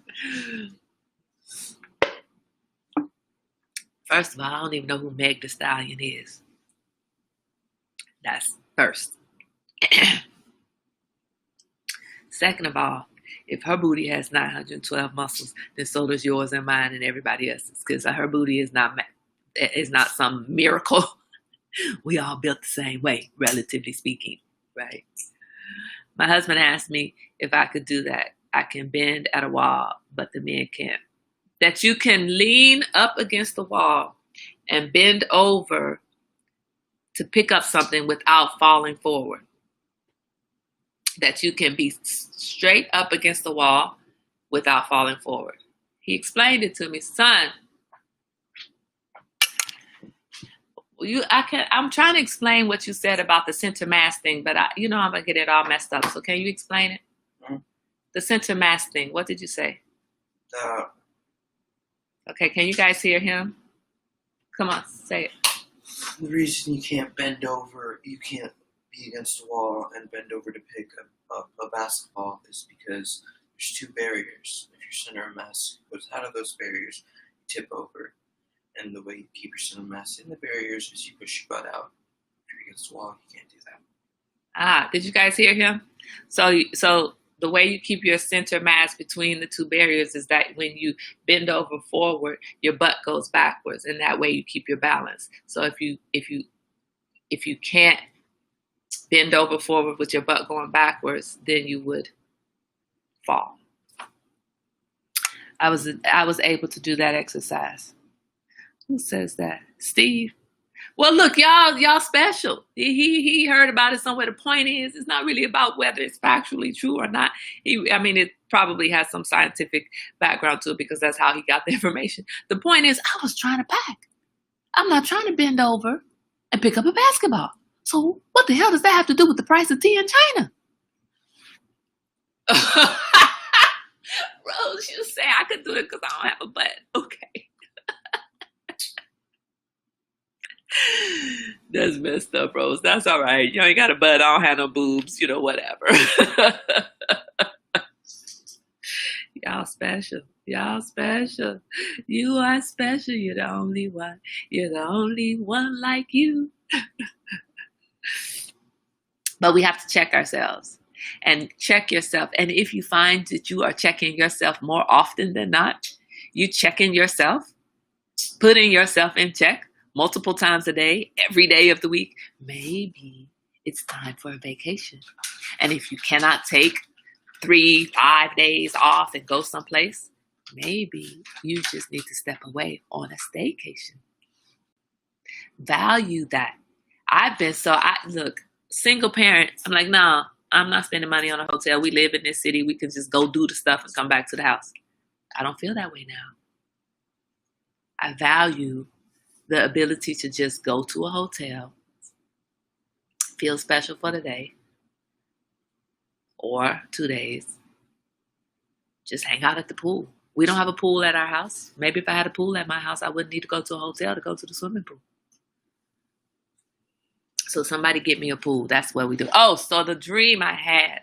First of all, I don't even know who Meg the Stallion is. That's first. Second of all, if her booty has 912 muscles, then so does yours and mine and everybody else's. Because her booty is not some miracle. We all built the same way, relatively speaking, right? My husband asked me if I could do that. I can bend at a wall, but the men can't. That you can lean up against the wall and bend over to pick up something without falling forward. That you can be straight up against the wall without falling forward. He explained it to me, son. I'm trying to explain what you said about the center mass thing, but I'm gonna get it all messed up. So can you explain it? Mm-hmm. The center mass thing. What did you say? Okay, can you guys hear him? Come on, say it. The reason you can't bend over, you can't be against a wall and bend over to pick up a basketball is because there's two barriers. If your center of mass goes out of those barriers, you tip over. And the way you keep your center of mass in the barriers is you push your butt out. If you're against the wall, you can't do that. Did you guys hear him? So the way you keep your center mass between the two barriers is that when you bend over forward, your butt goes backwards, and that way you keep your balance. So if you can't bend over forward with your butt going backwards, then you would fall. I was able to do that exercise. Who says that? Steve. Well, look, y'all special. He heard about it somewhere. The point is, it's not really about whether it's factually true or not. It probably has some scientific background to it because that's how he got the information. The point is, I was trying to pack. I'm not trying to bend over and pick up a basketball. So what the hell does that have to do with the price of tea in China? Rose, you say I could do it because I don't have a butt. Okay. That's messed up, Rose. That's all right. You ain't got a butt. I don't have no boobs. Whatever. Y'all special. Y'all special. You are special. You're the only one. You're the only one like you. But we have to check ourselves and check yourself. And if you find that you are checking yourself more often than not, you checking yourself, putting yourself in check multiple times a day, every day of the week, maybe it's time for a vacation. And if you cannot take 3-5 days off and go someplace, maybe you just need to step away on a staycation. Value that. Look, single parent, I'm like, no, I'm not spending money on a hotel. We live in this city. We can just go do the stuff and come back to the house. I don't feel that way now. I value the ability to just go to a hotel, feel special for the day or 2 days, just hang out at the pool. We don't have a pool at our house. Maybe if I had a pool at my house, I wouldn't need to go to a hotel to go to the swimming pool. So somebody get me a pool. That's what we do. Oh, so the dream I had,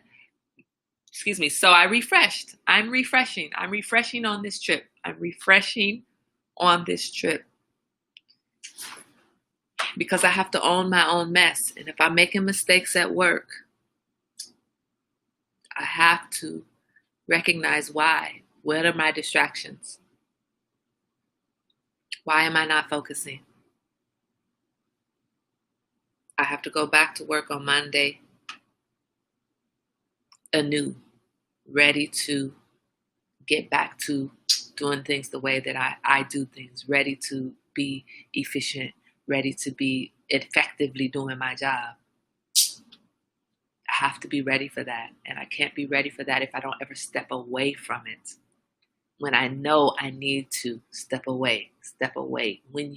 so I refreshed. I'm refreshing on this trip. Because I have to own my own mess. And if I'm making mistakes at work, I have to recognize why. What are my distractions? Why am I not focusing? I have to go back to work on Monday anew, ready to get back to doing things the way that I do things, ready to be efficient, ready to be effectively doing my job. I have to be ready for that. And I can't be ready for that if I don't ever step away from it. When I know I need to step away. When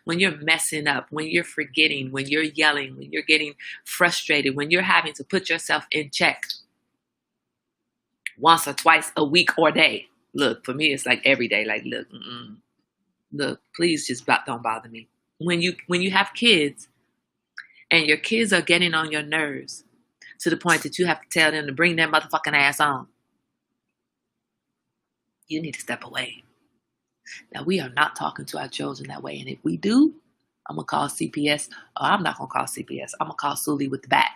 when you're messing up, when you're forgetting, when you're yelling, when you're getting frustrated, when you're having to put yourself in check once or twice a week or day. Look, for me, it's like every day. Like, look, please just don't bother me. When you have kids and your kids are getting on your nerves to the point that you have to tell them to bring their motherfucking ass on, you need to step away. Now, we are not talking to our children that way. And if we do, I'm going to call CPS. Or I'm not going to call CPS. I'm going to call Sully with the bat.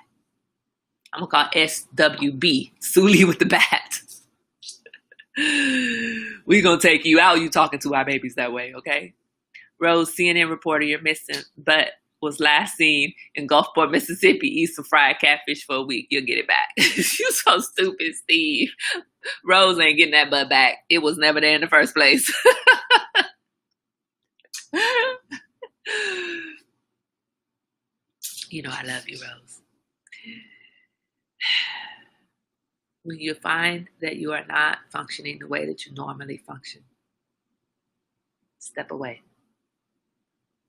I'm going to call SWB, Sully with the bat. We're going to take you out. You talking to our babies that way, okay? Rose, CNN reporter, you're missing. But was last seen in Gulfport, Mississippi. Eat some fried catfish for a week. You'll get it back. You so stupid, Steve. Rose ain't getting that butt back. It was never there in the first place. You know I love you, Rose. When you find that you are not functioning the way that you normally function, step away.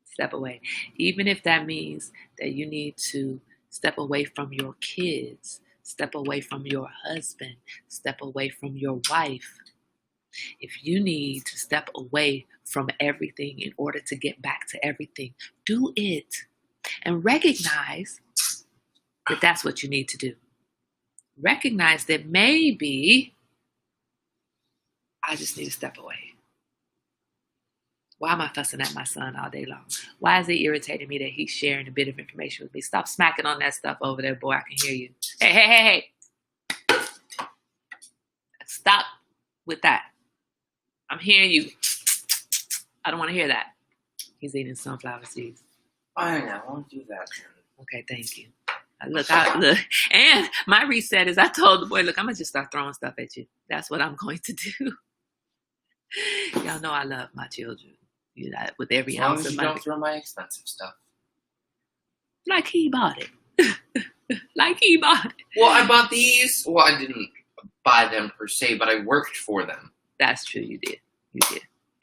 Step away. Even if that means that you need to step away from your kids, step away from your husband, step away from your wife. If you need to step away from everything in order to get back to everything, do it. And recognize that that's what you need to do. Recognize that maybe I just need to step away. Why am I fussing at my son all day long? Why is it irritating me that he's sharing a bit of information with me? Stop smacking on that stuff over there, boy. I can hear you. Hey. Stop with that. I'm hearing you. I don't want to hear that. He's eating sunflower seeds. Fine, I won't do that. Okay, thank you. Look. And my reset is I told the boy, look, I'm going to just start throwing stuff at you. That's what I'm going to do. Y'all know I love my children. You know, with every ounce of money. As long as you don't throw my expensive stuff. Like he bought it. Like he bought it. Well, I bought these. Well, I didn't buy them per se, but I worked for them. That's true. You did.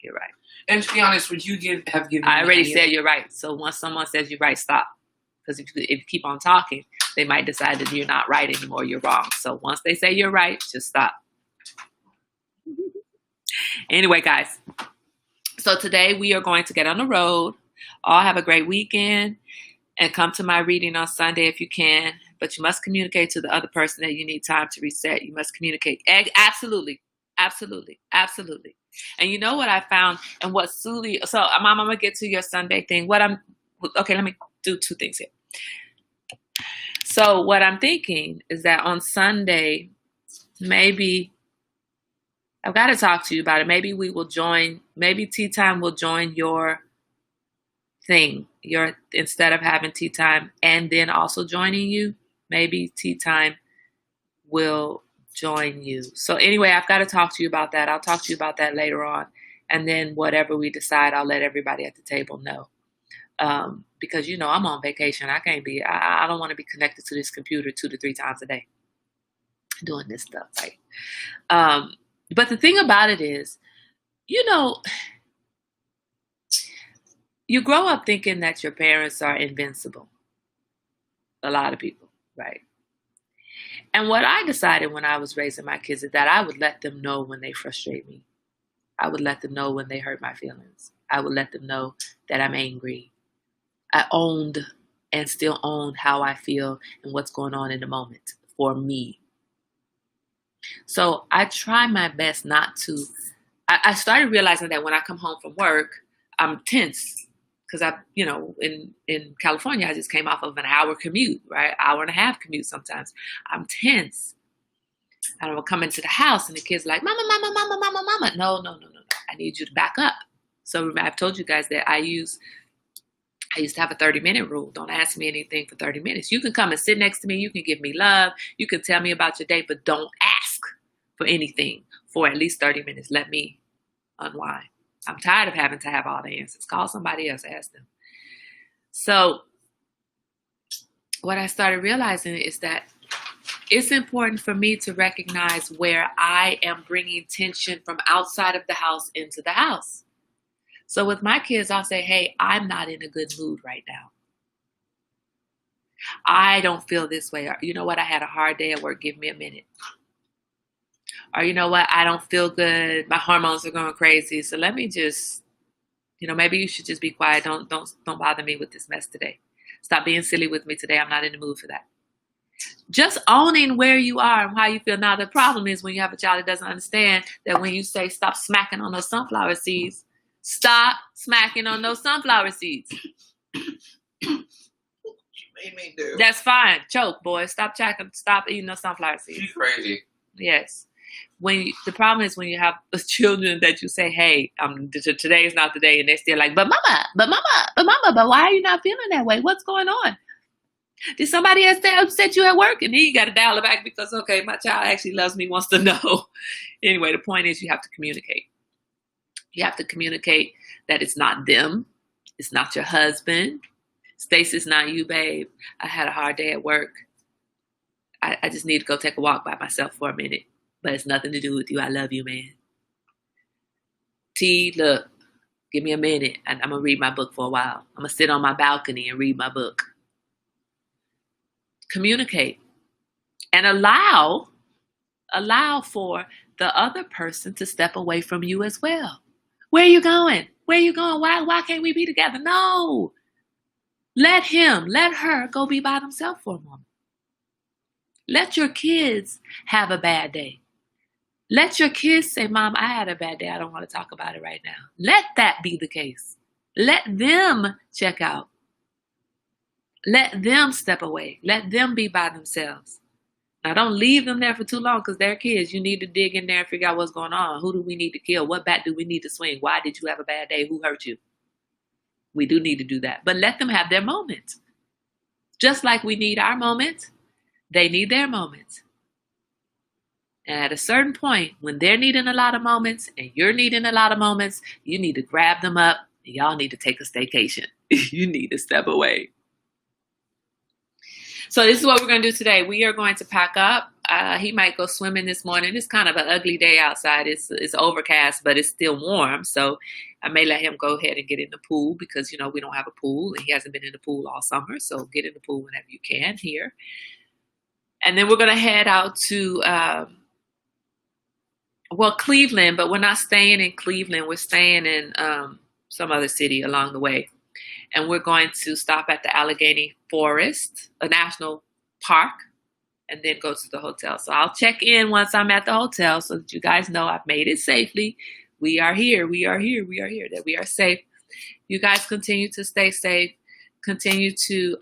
You're right. And to be honest, would you have given I already said you're right. So once someone says you're right, stop. Because if you keep on talking, they might decide that you're not right anymore. You're wrong. So once they say you're right, just stop. Anyway, guys. So today we are going to get on the road. All have a great weekend. And come to my reading on Sunday if you can. But you must communicate to the other person that you need time to reset. You must communicate. Absolutely. And you know what I found and what Suli, so Mom, I'm going to get to your Sunday thing. Okay, let me do two things here. So what I'm thinking is that on Sunday, maybe I've got to talk to you about it. Maybe maybe tea time will join your thing. Instead of having tea time and then also joining you, maybe tea time will join you. So anyway, I've got to talk to you about that. I'll talk to you about that later on. And then whatever we decide, I'll let everybody at the table know. Because, I'm on vacation. I don't want to be connected to this computer 2 to 3 times a day doing this stuff, right? But the thing about it is, you grow up thinking that your parents are invincible. A lot of people, right? And what I decided when I was raising my kids is that I would let them know when they frustrate me. I would let them know when they hurt my feelings. I would let them know that I'm angry. I owned and still own how I feel and what's going on in the moment for me. So I try my best not to. I started realizing that when I come home from work, I'm tense. Because in California, I just came off of an hour commute, right? Hour and a half commute sometimes. I'm tense. And I will come into the house and the kids are like, Mama. No. I need you to back up. So I've told you guys that I used to have a 30-minute rule. Don't ask me anything for 30 minutes. You can come and sit next to me. You can give me love. You can tell me about your day, but don't ask for anything for at least 30 minutes. Let me unwind. I'm tired of having to have all the answers. Call somebody else, ask them. So what I started realizing is that it's important for me to recognize where I am bringing tension from outside of the house into the house. So with my kids, I'll say, hey, I'm not in a good mood right now. I don't feel this way. Or, you know what? I had a hard day at work. Give me a minute. Or you know what? I don't feel good. My hormones are going crazy. So let me just, maybe you should just be quiet. Don't bother me with this mess today. Stop being silly with me today. I'm not in the mood for that. Just owning where you are and how you feel. Now, the problem is when you have a child that doesn't understand that when you say stop smacking on those sunflower seeds, stop smacking on those sunflower seeds. Made me do. That's fine. Choke, boy. Stop eating those sunflower seeds. She's crazy. Yes. The problem is when you have children that you say, "Hey, today is not the day," and they're still like, but why are you not feeling that way? What's going on? Did somebody else upset you at work?" And then you got to dial it back because, okay, my child actually loves me, wants to know. Anyway, the point is you have to communicate. You have to communicate that it's not them. It's not your husband. Stacey, it's not you, babe. I had a hard day at work. I just need to go take a walk by myself for a minute. But it's nothing to do with you. I love you, man. T, look, give me a minute. I'm going to read my book for a while. I'm going to sit on my balcony and read my book. Communicate. And allow for the other person to step away from you as well. Where are you going? Where are you going? Why can't we be together? No. Let her go be by themselves for a moment. Let your kids have a bad day. Let your kids say, "Mom, I had a bad day. I don't want to talk about it right now." Let that be the case. Let them check out. Let them step away. Let them be by themselves. Now, don't leave them there for too long because they're kids. You need to dig in there and figure out what's going on. Who do we need to kill? What bat do we need to swing? Why did you have a bad day? Who hurt you? We do need to do that. But let them have their moments. Just like we need our moments, they need their moments. And at a certain point, when they're needing a lot of moments and you're needing a lot of moments, you need to grab them up and y'all need to take a staycation. You need to step away. So this is what we're going to do today. We are going to pack up. He might go swimming this morning. It's kind of an ugly day outside. It's overcast, but it's still warm. So I may let him go ahead and get in the pool because, we don't have a pool and he hasn't been in the pool all summer. So get in the pool whenever you can here. And then we're going to head out to, Cleveland, but we're not staying in Cleveland. We're staying in some other city along the way. And we're going to stop at the Allegheny Forest, a national park, and then go to the hotel. So I'll check in once I'm at the hotel so that you guys know I've made it safely. We are here. We are here. We are here. That we are safe. You guys continue to stay safe. Continue to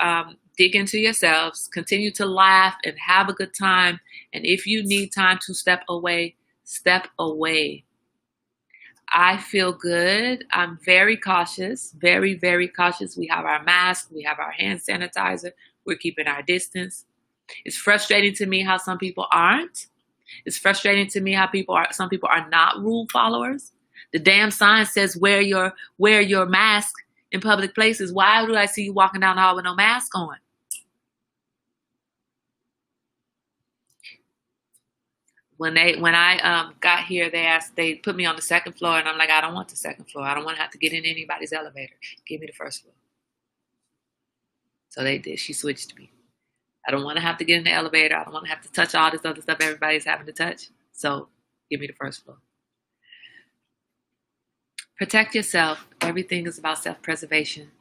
dig into yourselves. Continue to laugh and have a good time. And if you need time to step away, step away. I feel good. I'm very cautious, very, very cautious. We have our mask. We have our hand sanitizer. We're keeping our distance. It's frustrating to me how some people aren't. It's frustrating to me how some people are not rule followers. The damn sign says wear your mask in public places. Why do I see you walking down the hall with no mask on? When I got here, they put me on the second floor, and I'm like, I don't want the second floor. I don't want to have to get in anybody's elevator. Give me the first floor. So they did. She switched me. I don't want to have to get in the elevator. I don't want to have to touch all this other stuff everybody's having to touch. So give me the first floor. Protect yourself. Everything is about self-preservation.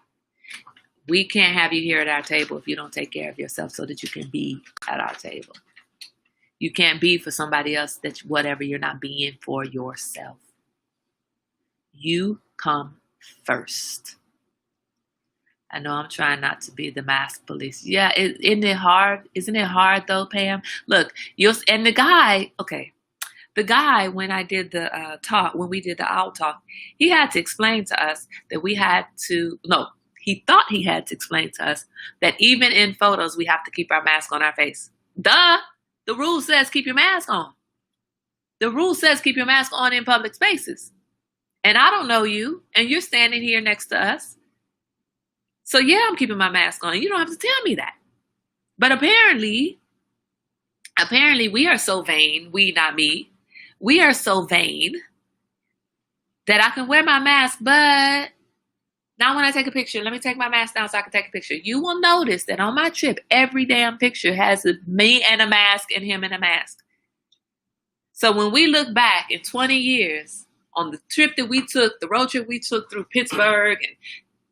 We can't have you here at our table if you don't take care of yourself so that you can be at our table. You can't be for somebody else whatever you're not being for yourself. You come first. I know I'm trying not to be the mask police. Yeah, isn't it hard? Isn't it hard though, Pam? Look, and the guy, when I did the talk, when we did the owl talk, he had to explain to us that he thought he had to explain to us that even in photos, we have to keep our mask on our face. Duh! The rule says keep your mask on. The rule says keep your mask on in public spaces. And I don't know you, and you're standing here next to us. So yeah, I'm keeping my mask on. You don't have to tell me that. But apparently we are so vain, not me. We are so vain that I can wear my mask, but now when I take a picture, let me take my mask down so I can take a picture. You will notice that on my trip, every damn picture has me and a mask and him in a mask. So when we look back in 20 years on the trip that we took, the road trip we took through Pittsburgh and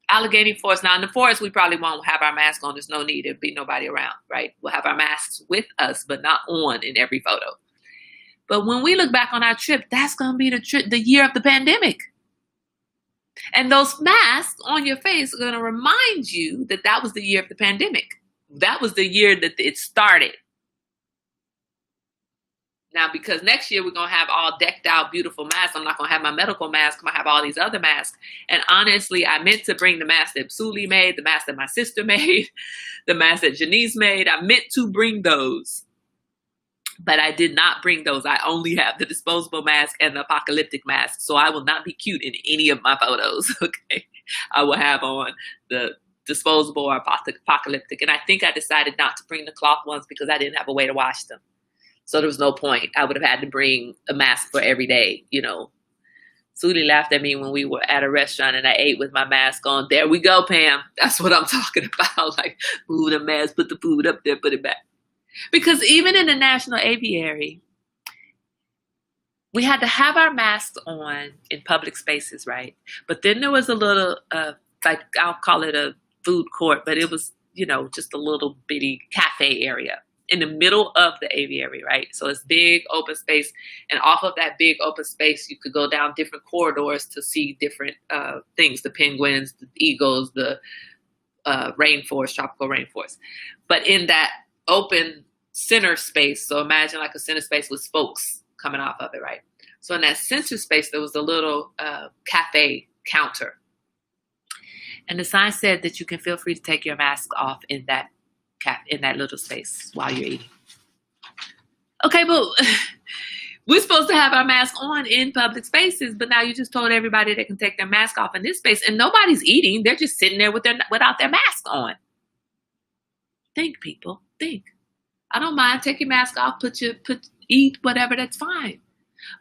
Allegheny Forest. Now in the forest, we probably won't have our mask on. There's no need. There'll be nobody around, right? We'll have our masks with us, but not on in every photo. But when we look back on our trip, that's going to be the year of the pandemic. And those masks on your face are going to remind you that was the year of the pandemic. That was the year that it started. Now, because next year we're going to have all decked out, beautiful masks. I'm not going to have my medical mask. I'm going to have all these other masks. And honestly, I meant to bring the mask that Suli made, the mask that my sister made, the mask that Janice made. I meant to bring those, but I did not bring those. I only have the disposable mask and the apocalyptic mask. So I will not be cute in any of my photos, okay? I will have on the disposable or apocalyptic. And I think I decided not to bring the cloth ones because I didn't have a way to wash them. So there was no point. I would have had to bring a mask for every day, you know. Suli laughed at me when we were at a restaurant and I ate with my mask on. There we go, Pam. That's what I'm talking about. Like, move the mask, put the food up there, put it back. Because even in the National Aviary, we had to have our masks on in public spaces, right? But then there was a little, like, I'll call it a food court, but it was, you know, just a little bitty cafe area in the middle of the aviary, right? So it's big open space, and off of that big open space, you could go down different corridors to see different things, the penguins, the eagles, the rainforest, tropical rainforest. But in that open center space, so imagine like a center space with spokes coming off of it, right? So in that center space, there was a little cafe counter. And the sign said that you can feel free to take your mask off in that little space while you're eating. Okay, but we're supposed to have our mask on in public spaces, but now you just told everybody they can take their mask off in this space, and nobody's eating. They're just sitting there without their mask on. Think, people, think. I don't mind. Take your mask off, eat whatever, that's fine.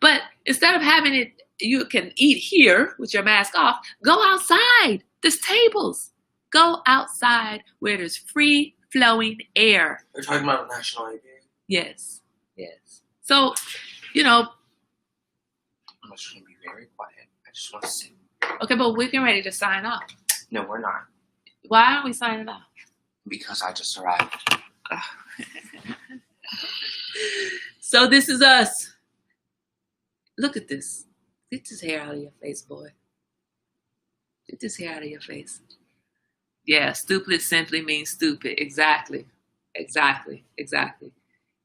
But instead of having it, you can eat here with your mask off, go outside. There's tables. Go outside where there's free flowing air. You're talking about a national aviary? Yes. So, you know. I'm just going to be very quiet. I just want to sit. Okay, but we're getting ready to sign off. No, we're not. Why aren't we signing off? Because I just arrived. So this is us. Look at this. Get this hair out of your face, boy. Get this hair out of your face. Yeah, stupid simply means stupid. Exactly.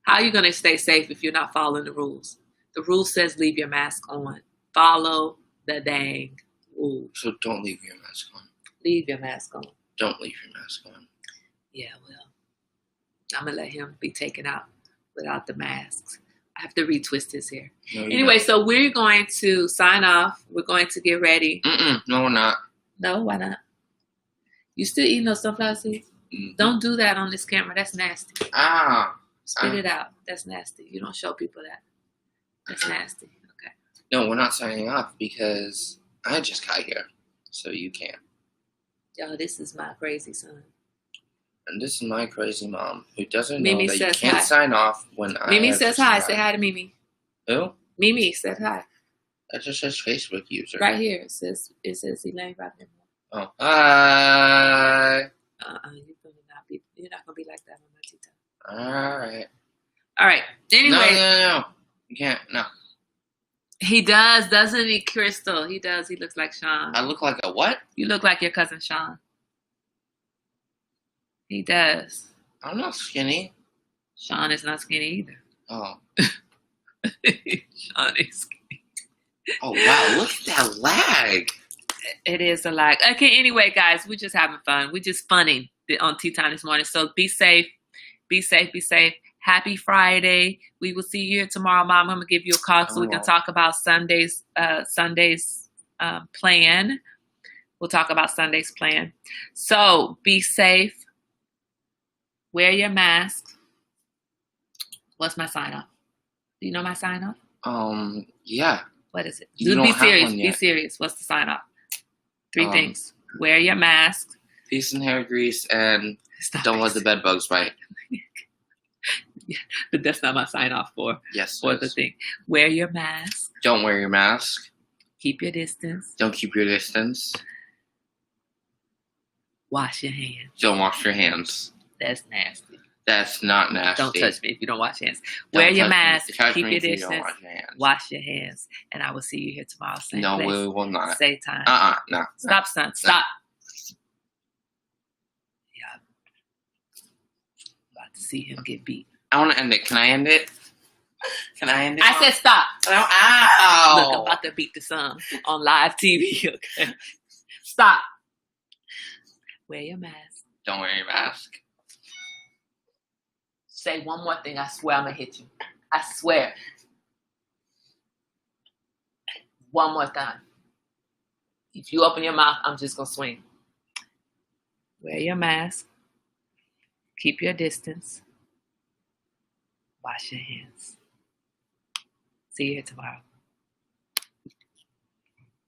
How are you going to stay safe if you're not following the rules? The rule says leave your mask on. Follow the dang rule. So don't leave your mask on. Leave your mask on. Don't leave your mask on. Yeah, well, I'm going to let him be taken out without the masks. I have to retwist his hair. No, anyway, so we're going to sign off. We're going to get ready. No, we're not. No, why not? You still eating those sunflower seeds? Mm-hmm. Don't do that on this camera. That's nasty. Spit it out. That's nasty. You don't show people that. That's nasty. Okay. No, we're not signing off because I just got here. So you can't. Yo, this is my crazy son. And this is my crazy mom who doesn't Mimi know that you says can't sign off when Mimi says hi. Say hi to Mimi. Who? Mimi said hi. That just says Facebook user. Right here. It says Elaine Robin. Oh, hi. You're not gonna be like that on my TikTok. All right. Anyway. No. You can't. No. He does, doesn't he, Crystal? He does. He looks like Sean. I look like a what? You look like your cousin Sean. He does. I'm not skinny. Sean is not skinny either. Oh. Sean is skinny. Oh, wow. Look at that lag. It is a lag. Okay, anyway, guys, we're just having fun. We're just funning on Tea Time this morning. So be safe. Be safe. Be safe. Happy Friday. We will see you here tomorrow, Mom. I'm going to give you a call so we can talk about Sunday's plan. We'll talk about Sunday's plan. So be safe. Wear your mask. What's my sign off? Do you know my sign off? Yeah. What is it? Be serious. Be serious. What's the sign off? 3 things. Wear your mask. Peace and hair grease, and don't let the bed bugs bite. Yeah, but that's not my sign off for. Yes. For the thing. Wear your mask. Don't wear your mask. Keep your distance. Don't keep your distance. Wash your hands. Don't wash your hands. That's nasty. That's not nasty. Don't touch me if you don't wash your hands. Wear your mask. Keep your distance. Wash your hands. And I will see you here tomorrow. Same place. We will not. Same time. No. Stop, son. Stop. Yeah. About to see him get beat. I want to end it. Can I end it? Can I end it? I said stop. Ow! Look, I'm about to beat the sun on live TV. Okay, stop. Wear your mask. Don't wear your mask. Say one more thing. I swear I'm gonna hit you. I swear. One more time. If you open your mouth, I'm just gonna swing. Wear your mask. Keep your distance. Wash your hands. See you here tomorrow.